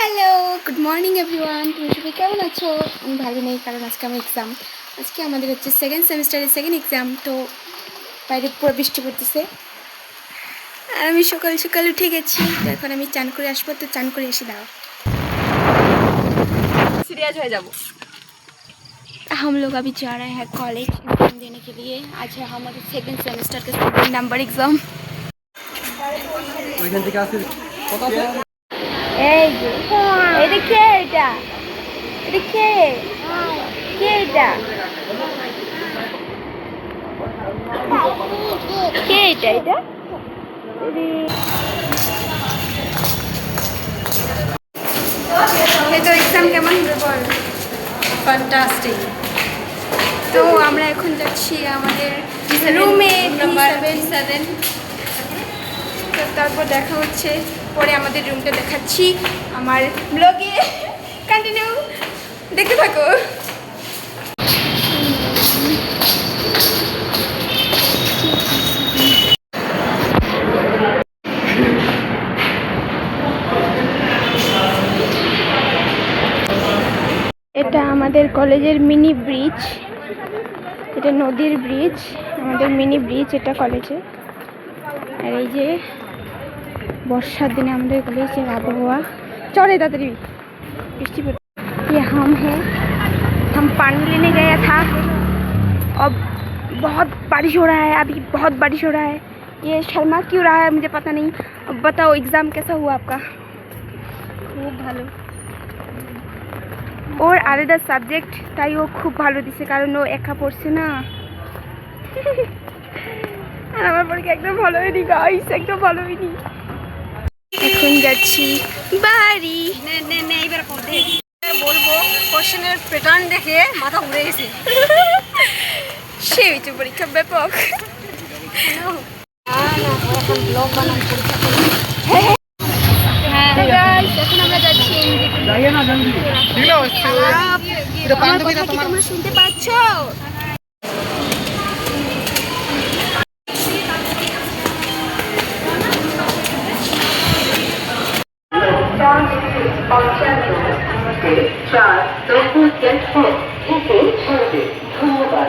Hello, good morning everyone. তুমি সবাই কেমন আছো? আমি ভালো নেই, কারণ আজকে আমার এক্সাম। আজকে আমাদের হচ্ছে সেকেন্ড সেমিস্টারের সেকেন্ড এক্সাম। তো বাইরে পুরো বৃষ্টি পড়তেছে, আর আমি সকাল সকাল উঠে গেছি। তো এখন আমি চান করে আসবো, তো চান করে এসে দাও। सीरियस हो जाओ। हम लोग अभी जा रहे हैं कॉलेज एग्ज़ाम देने के लिए। आज है हमारे सेकेंड सेमेस्टर का सेकेंड नंबर एग्ज़ाम। এই যে এটা কে? এটা এটা কে? কে এটা? কে এটা? এটা এই তো এক্সাম কেমন হবে বল? फैंटास्टिक। তো আমরা এখন যাচ্ছি আমাদের রুমে नंबर 7। তো তারপর দেখা হচ্ছে পরে, আমাদের রুমটা দেখাচ্ছি আমার ব্লগে। কন্টিনিউ দেখতে থাকো। এটা আমাদের কলেজের মিনি ব্রিজ, এটা নদীর ব্রিজ, আমাদের মিনি ব্রিজ এটা কলেজে। আর এই যে বর্ষার দিনে আমাদের কলেজের আবহাওয়া। चले तातरी बृष्टि ये हम पानी लेने गया था। अब बहुत बारिश हो रहा है, अभी बहुत बारिश हो रहा है। ये शर्मा क्यों रहा है मुझे पता नहीं। अब बताओ एग्ज़ाम कैसा हुआ आपका? खूब ভালো। ওর আলাদা সাবজেক্ট, তাই ও খুব ভালো দিছে, কারণ ও একা পড়ছে না। আর আমার পরীক্ষা একদম ভালো হয়নি গাইস, একদম ভালো হয়নি। এখন যাচ্ছি বাড়ি। এইবার বলবো কোশ্চেনের প্যাটার্ন দেখে মাথা ঘুরে গেছে। সে হয়েছে পরীক্ষা ব্যাপক। এখন আমরা যাচ্ছি তোমরা শুনতে পাচ্ছ? ধন্যবাদ।